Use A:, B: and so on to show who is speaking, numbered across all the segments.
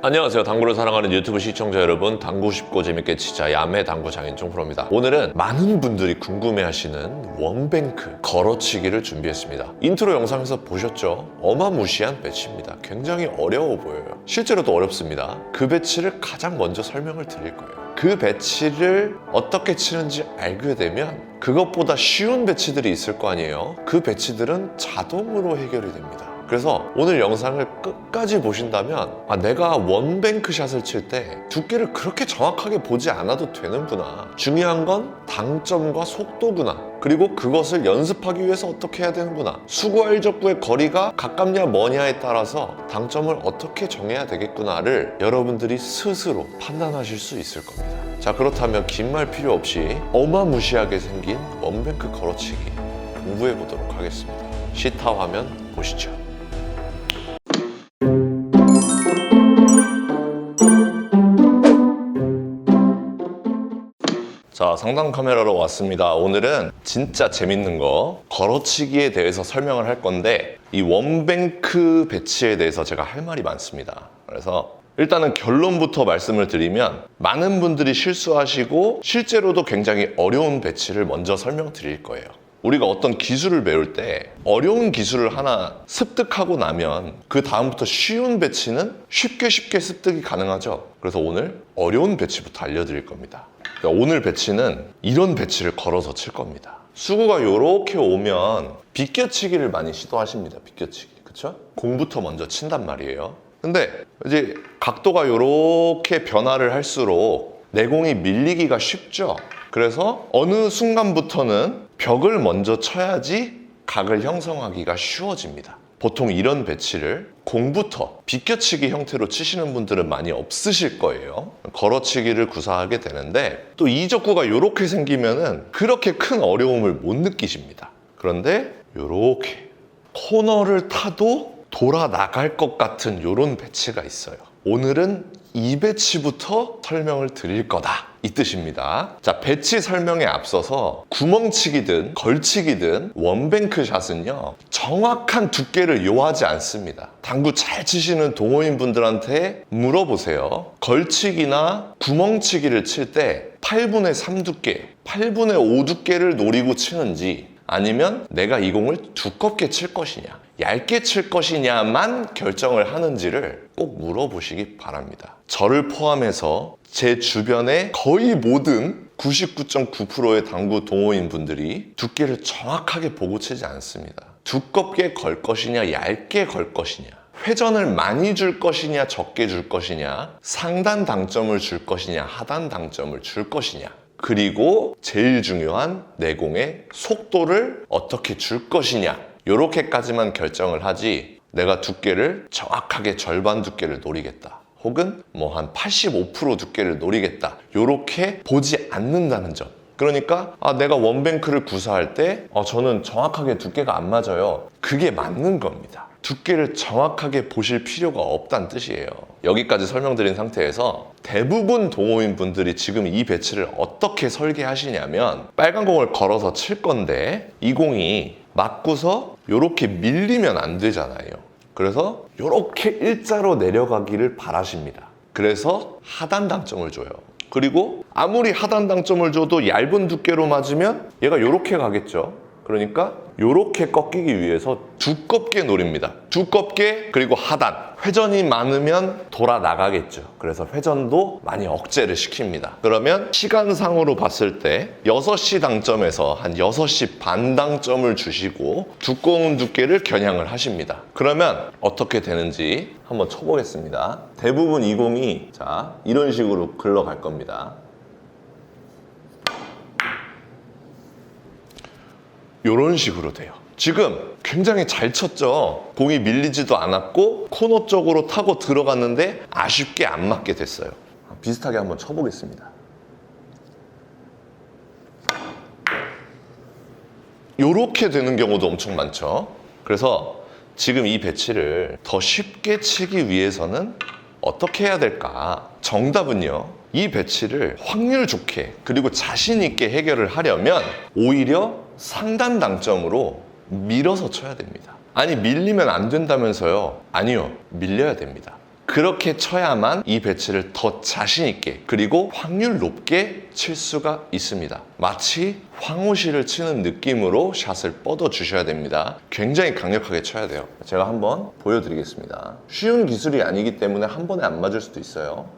A: 안녕하세요. 당구를 사랑하는 유튜브 시청자 여러분, 당구 쉽고 재밌게 치자 야매 당구 장인종 프로입니다. 오늘은 많은 분들이 궁금해하시는 원뱅크 걸어치기를 준비했습니다. 인트로 영상에서 보셨죠? 어마무시한 배치입니다. 굉장히 어려워 보여요. 실제로도 어렵습니다. 그 배치를 가장 먼저 설명을 드릴 거예요. 그 배치를 어떻게 치는지 알게 되면 그것보다 쉬운 배치들이 있을 거 아니에요. 그 배치들은 자동으로 해결이 됩니다. 그래서 오늘 영상을 끝까지 보신다면 내가 원뱅크 샷을 칠 때 두께를 그렇게 정확하게 보지 않아도 되는구나, 중요한 건 당점과 속도구나, 그리고 그것을 연습하기 위해서 어떻게 해야 되는구나, 수구와 일적구의 거리가 가깝냐 머냐에 따라서 당점을 어떻게 정해야 되겠구나를 여러분들이 스스로 판단하실 수 있을 겁니다. 자, 그렇다면 긴 말 필요 없이 어마무시하게 생긴 원뱅크 걸어치기 공부해 보도록 하겠습니다. 시타 화면 보시죠. 자, 상단 카메라로 왔습니다. 오늘은 진짜 재밌는 거 걸어치기에 대해서 설명을 할 건데, 이 원뱅크 배치에 대해서 제가 할 말이 많습니다. 그래서 일단은 결론부터 말씀을 드리면, 많은 분들이 실수하시고 실제로도 굉장히 어려운 배치를 먼저 설명드릴 거예요. 우리가 어떤 기술을 배울 때 어려운 기술을 하나 습득하고 나면 그 다음부터 쉬운 배치는 쉽게 습득이 가능하죠. 그래서 오늘 어려운 배치부터 알려드릴 겁니다. 오늘 배치는 이런 배치를 걸어서 칠 겁니다. 수구가 이렇게 오면 비껴치기를 많이 시도하십니다. 비껴치기, 그쵸? 공부터 먼저 친단 말이에요. 근데 이제 각도가 이렇게 변화를 할수록 내공이 밀리기가 쉽죠. 그래서 어느 순간부터는 벽을 먼저 쳐야지 각을 형성하기가 쉬워집니다. 보통 이런 배치를 공부터 비껴치기 형태로 치시는 분들은 많이 없으실 거예요. 걸어치기를 구사하게 되는데, 또 이적구가 이렇게 생기면은 그렇게 큰 어려움을 못 느끼십니다. 그런데 이렇게 코너를 타도 돌아 나갈 것 같은 이런 배치가 있어요. 오늘은 이 배치부터 설명을 드릴 거다, 이 뜻입니다. 자, 배치 설명에 앞서서 구멍치기든 걸치기든 원뱅크 샷은요, 정확한 두께를 요하지 않습니다. 당구 잘 치시는 동호인 분들한테 물어보세요. 걸치기나 구멍치기를 칠 때 8분의 3 두께, 8분의 5 두께를 노리고 치는지, 아니면 내가 이 공을 두껍게 칠 것이냐, 얇게 칠 것이냐만 결정을 하는지를 꼭 물어보시기 바랍니다. 저를 포함해서 제 주변의 거의 모든 99.9%의 당구 동호인 분들이 두께를 정확하게 보고 치지 않습니다. 두껍게 걸 것이냐, 얇게 걸 것이냐, 회전을 많이 줄 것이냐, 적게 줄 것이냐, 상단 당점을 줄 것이냐, 하단 당점을 줄 것이냐, 그리고 제일 중요한 내공의 속도를 어떻게 줄 것이냐, 요렇게까지만 결정을 하지, 내가 두께를 정확하게 절반 두께를 노리겠다, 혹은 뭐 한 85% 두께를 노리겠다, 요렇게 보지 않는다는 점. 그러니까 내가 원뱅크를 구사할 때 저는 정확하게 두께가 안 맞아요, 그게 맞는 겁니다. 두께를 정확하게 보실 필요가 없다는 뜻이에요. 여기까지 설명드린 상태에서 대부분 동호인 분들이 지금 이 배치를 어떻게 설계하시냐면, 빨간 공을 걸어서 칠 건데 이 공이 맞고서 이렇게 밀리면 안 되잖아요. 그래서 이렇게 일자로 내려가기를 바라십니다. 그래서 하단 당점을 줘요. 그리고 아무리 하단 당점을 줘도 얇은 두께로 맞으면 얘가 이렇게 가겠죠. 그러니까 이렇게 꺾이기 위해서 두껍게 노립니다. 두껍게, 그리고 하단. 회전이 많으면 돌아 나가겠죠. 그래서 회전도 많이 억제를 시킵니다. 그러면 시간상으로 봤을 때 6시 당점에서 한 6시 반 당점을 주시고 두꺼운 두께를 겨냥을 하십니다. 그러면 어떻게 되는지 한번 쳐보겠습니다. 대부분 이 공이 자, 이런 식으로 굴러갈 겁니다. 이런 식으로 돼요. 지금 굉장히 잘 쳤죠. 공이 밀리지도 않았고 코너 쪽으로 타고 들어갔는데 아쉽게 안 맞게 됐어요. 비슷하게 한번 쳐보겠습니다. 이렇게 되는 경우도 엄청 많죠. 그래서 지금 이 배치를 더 쉽게 치기 위해서는 어떻게 해야 될까? 정답은요, 이 배치를 확률 좋게 그리고 자신 있게 해결을 하려면 오히려 상단 당점으로 밀어서 쳐야 됩니다. 아니, 밀리면 안 된다면서요? 아니요, 밀려야 됩니다. 그렇게 쳐야만 이 배치를 더 자신 있게 그리고 확률 높게 칠 수가 있습니다. 마치 황호시를 치는 느낌으로 샷을 뻗어 주셔야 됩니다. 굉장히 강력하게 쳐야 돼요. 제가 한번 보여드리겠습니다. 쉬운 기술이 아니기 때문에 한 번에 안 맞을 수도 있어요.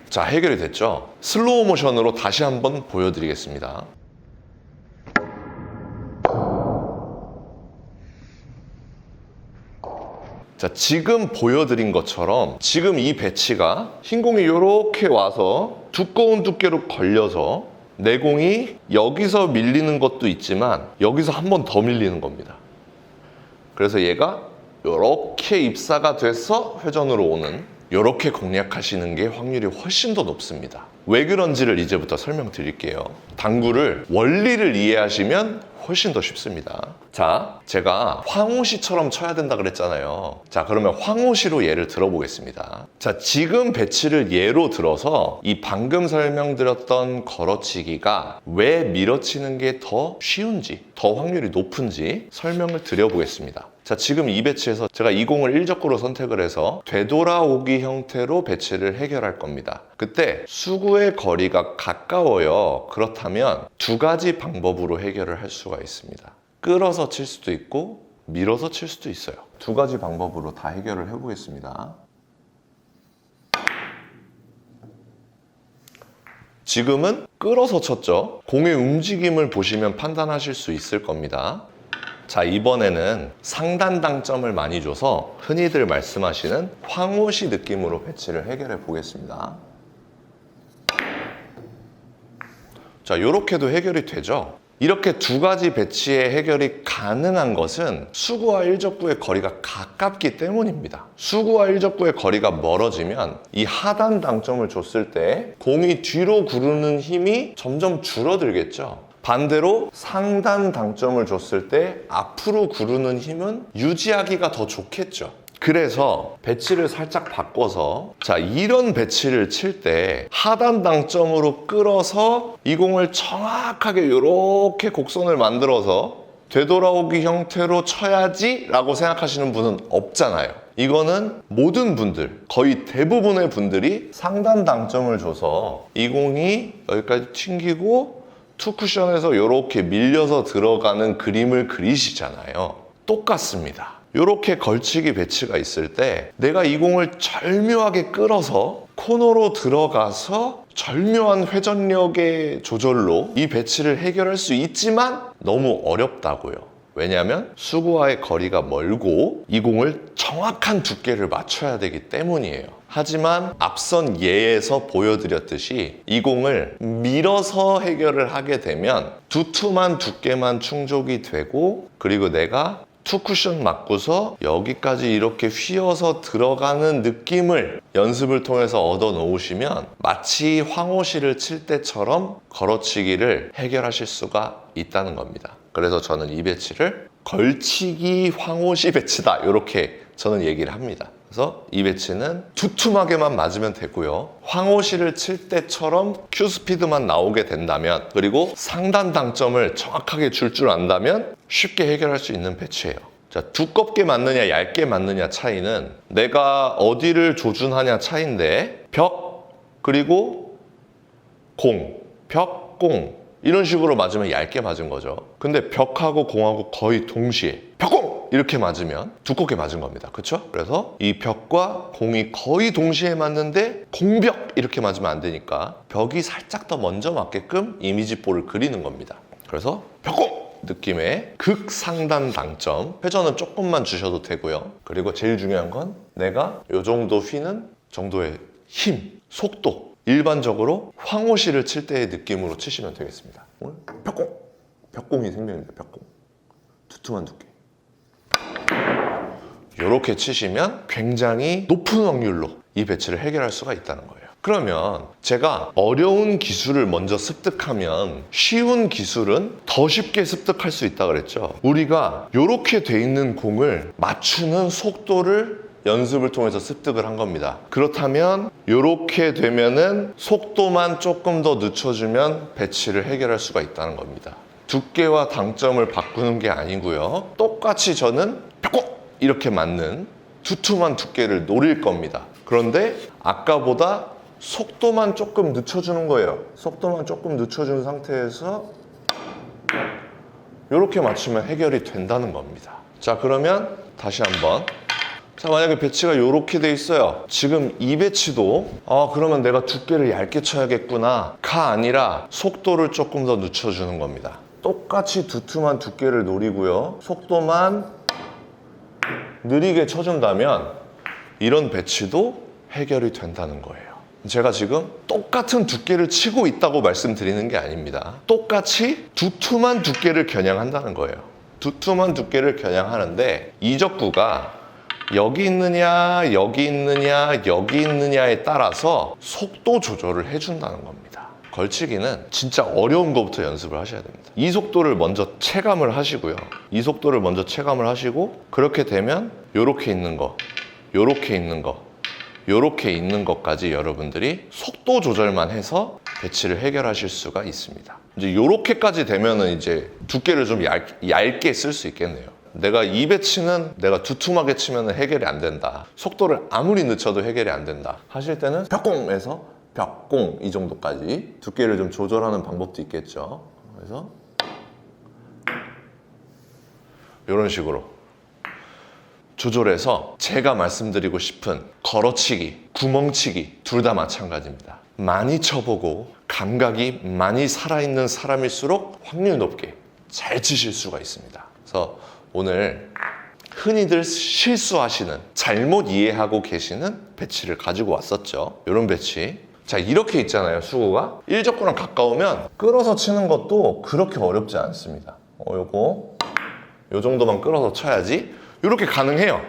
A: 자, 해결이 됐죠? 슬로우 모션으로 다시 한번 보여드리겠습니다. 자, 지금 보여드린 것처럼 지금 이 배치가 흰 공이 이렇게 와서 두꺼운 두께로 걸려서 내 공이 여기서 밀리는 것도 있지만 여기서 한 번 더 밀리는 겁니다. 그래서 얘가 이렇게 입사가 돼서 회전으로 오는, 이렇게 공략하시는 게 확률이 훨씬 더 높습니다. 왜 그런지를 이제부터 설명드릴게요. 당구를 원리를 이해하시면 훨씬 더 쉽습니다. 자, 제가 황호시처럼 쳐야 된다 그랬잖아요. 자, 그러면 황호시로 예를 들어보겠습니다. 자, 지금 배치를 예로 들어서 이 방금 설명드렸던 걸어치기가 왜 밀어치는 게 더 쉬운지, 더 확률이 높은지 설명을 드려보겠습니다. 자, 지금 이 배치에서 제가 이 공을 일적구로 선택을 해서 되돌아오기 형태로 배치를 해결할 겁니다. 그때 수구의 거리가 가까워요. 그렇다면 두 가지 방법으로 해결을 할 수가 있습니다. 끌어서 칠 수도 있고 밀어서 칠 수도 있어요. 두 가지 방법으로 다 해결을 해보겠습니다. 지금은 끌어서 쳤죠. 공의 움직임을 보시면 판단하실 수 있을 겁니다. 자, 이번에는 상단 당점을 많이 줘서 흔히들 말씀하시는 황호시 느낌으로 배치를 해결해 보겠습니다. 자, 이렇게도 해결이 되죠. 이렇게 두 가지 배치의 해결이 가능한 것은 수구와 일적구의 거리가 가깝기 때문입니다. 수구와 일적구의 거리가 멀어지면 이 하단 당점을 줬을 때 공이 뒤로 구르는 힘이 점점 줄어들겠죠. 반대로 상단 당점을 줬을 때 앞으로 구르는 힘은 유지하기가 더 좋겠죠. 그래서 배치를 살짝 바꿔서, 자, 이런 배치를 칠 때 하단 당점으로 끌어서 이 공을 정확하게 이렇게 곡선을 만들어서 되돌아오기 형태로 쳐야지 라고 생각하시는 분은 없잖아요. 이거는 모든 분들, 거의 대부분의 분들이 상단 당점을 줘서 이 공이 여기까지 튕기고 투 쿠션에서 이렇게 밀려서 들어가는 그림을 그리시잖아요. 똑같습니다. 이렇게 걸치기 배치가 있을 때 내가 이 공을 절묘하게 끌어서 코너로 들어가서 절묘한 회전력의 조절로 이 배치를 해결할 수 있지만 너무 어렵다고요. 왜냐하면 수구와의 거리가 멀고 이 공을 정확한 두께를 맞춰야 되기 때문이에요. 하지만 앞선 예에서 보여드렸듯이 이 공을 밀어서 해결을 하게 되면 두툼한 두께만 충족이 되고, 그리고 내가 투 쿠션 맞고서 여기까지 이렇게 휘어서 들어가는 느낌을 연습을 통해서 얻어 놓으시면 마치 황호시를 칠 때처럼 걸어치기를 해결하실 수가 있다는 겁니다. 그래서 저는 이 배치를 걸치기 황호시 배치다, 이렇게 저는 얘기를 합니다. 그래서 이 배치는 두툼하게만 맞으면 되고요. 황호시를 칠 때처럼 큐 스피드만 나오게 된다면, 그리고 상단 당점을 정확하게 줄 줄 안다면 쉽게 해결할 수 있는 배치예요. 자, 두껍게 맞느냐 얇게 맞느냐 차이는 내가 어디를 조준하냐 차이인데, 벽 그리고 공, 벽, 공 이런 식으로 맞으면 얇게 맞은 거죠. 근데 벽하고 공하고 거의 동시에 벽, 공! 이렇게 맞으면 두껍게 맞은 겁니다. 그렇죠? 그래서 이 벽과 공이 거의 동시에 맞는데 공벽 이렇게 맞으면 안 되니까 벽이 살짝 더 먼저 맞게끔 이미지볼을 그리는 겁니다. 그래서 벽, 공! 느낌의 극상단 당점, 회전은 조금만 주셔도 되고요. 그리고 제일 중요한 건 내가 이 정도 휘는 정도의 힘, 속도, 일반적으로 황호시를 칠 때의 느낌으로 치시면 되겠습니다. 오늘 벽공! 벽공이 생명입니다. 벽공. 두툼한 두께. 이렇게 치시면 굉장히 높은 확률로 이 배치를 해결할 수가 있다는 거예요. 그러면 제가 어려운 기술을 먼저 습득하면 쉬운 기술은 더 쉽게 습득할 수 있다고 그랬죠. 우리가 이렇게 돼 있는 공을 맞추는 속도를 연습을 통해서 습득을 한 겁니다. 그렇다면 이렇게 되면은 속도만 조금 더 늦춰주면 배치를 해결할 수가 있다는 겁니다. 두께와 당점을 바꾸는 게 아니고요. 똑같이 저는 벽공! 이렇게 맞는 두툼한 두께를 노릴 겁니다. 그런데 아까보다 속도만 조금 늦춰주는 거예요. 속도만 조금 늦춰준 상태에서 이렇게 맞추면 해결이 된다는 겁니다. 자, 그러면 다시 한번. 자, 만약에 배치가 이렇게 돼 있어요. 지금 이 배치도 그러면 내가 두께를 얇게 쳐야겠구나 가 아니라 속도를 조금 더 늦춰주는 겁니다. 똑같이 두툼한 두께를 노리고요. 속도만 느리게 쳐준다면 이런 배치도 해결이 된다는 거예요. 제가 지금 똑같은 두께를 치고 있다고 말씀드리는 게 아닙니다. 똑같이 두툼한 두께를 겨냥한다는 거예요. 두툼한 두께를 겨냥하는데 이적구가 여기 있느냐, 여기 있느냐, 여기 있느냐에 따라서 속도 조절을 해준다는 겁니다. 걸치기는 진짜 어려운 것부터 연습을 하셔야 됩니다. 이 속도를 먼저 체감을 하시고요. 이 속도를 먼저 체감을 하시고 그렇게 되면 요렇게 있는 거, 요렇게 있는 거, 요렇게 있는 것까지 여러분들이 속도 조절만 해서 배치를 해결하실 수가 있습니다. 이제 요렇게까지 되면은 이제 두께를 좀 얇게 쓸 수 있겠네요. 내가 이 배치는 내가 두툼하게 치면 해결이 안 된다. 속도를 아무리 늦춰도 해결이 안 된다. 하실 때는 벽공에서 벽공 이 정도까지 두께를 좀 조절하는 방법도 있겠죠. 그래서 이런 식으로 조절해서 제가 말씀드리고 싶은 걸어치기, 구멍치기 둘 다 마찬가지입니다. 많이 쳐보고 감각이 많이 살아있는 사람일수록 확률 높게 잘 치실 수가 있습니다. 그래서 오늘 흔히들 실수하시는, 잘못 이해하고 계시는 배치를 가지고 왔었죠. 이런 배치. 자, 이렇게 있잖아요, 수구가. 1적구랑 가까우면 끌어서 치는 것도 그렇게 어렵지 않습니다. 요거 요 정도만 끌어서 쳐야지 이렇게 가능해요.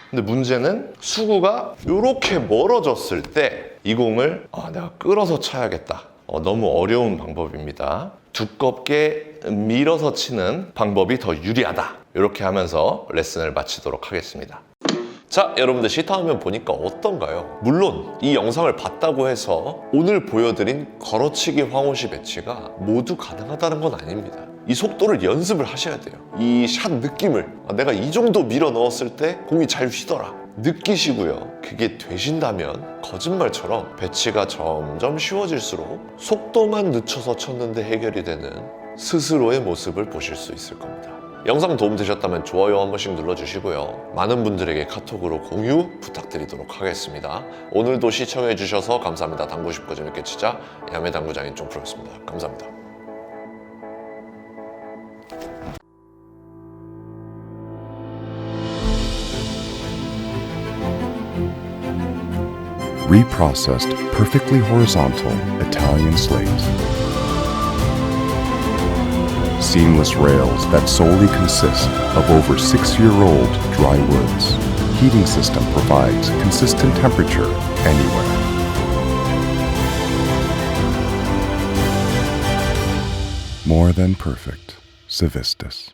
A: 근데 문제는 수구가 이렇게 멀어졌을 때 이 공을 내가 끌어서 쳐야겠다. 너무 어려운 방법입니다. 두껍게 밀어서 치는 방법이 더 유리하다. 이렇게 하면서 레슨을 마치도록 하겠습니다. 자, 여러분들 시타하면 보니까 어떤가요? 물론 이 영상을 봤다고 해서 오늘 보여드린 걸어치기 황호시 배치가 모두 가능하다는 건 아닙니다. 이 속도를 연습을 하셔야 돼요. 이 샷 느낌을 내가 이 정도 밀어 넣었을 때 공이 잘 휘더라 느끼시고요. 그게 되신다면 거짓말처럼 배치가 점점 쉬워질수록 속도만 늦춰서 쳤는데 해결이 되는 스스로의 모습을 보실 수 있을 겁니다. 영상 도움되셨다면 좋아요 한 번씩 눌러주시고요. 많은 분들에게 카톡으로 공유 부탁드리도록 하겠습니다. 오늘도 시청해주셔서 감사합니다. 당구 쉽고 재밌게 치자. 야매 당구장인 쫑프로였습니다. 감사합니다.
B: Reprocessed, perfectly horizontal Italian slate. Seamless rails that solely consist of over 6-year-old dry woods. Heating system provides consistent temperature anywhere. More than perfect. Civistus.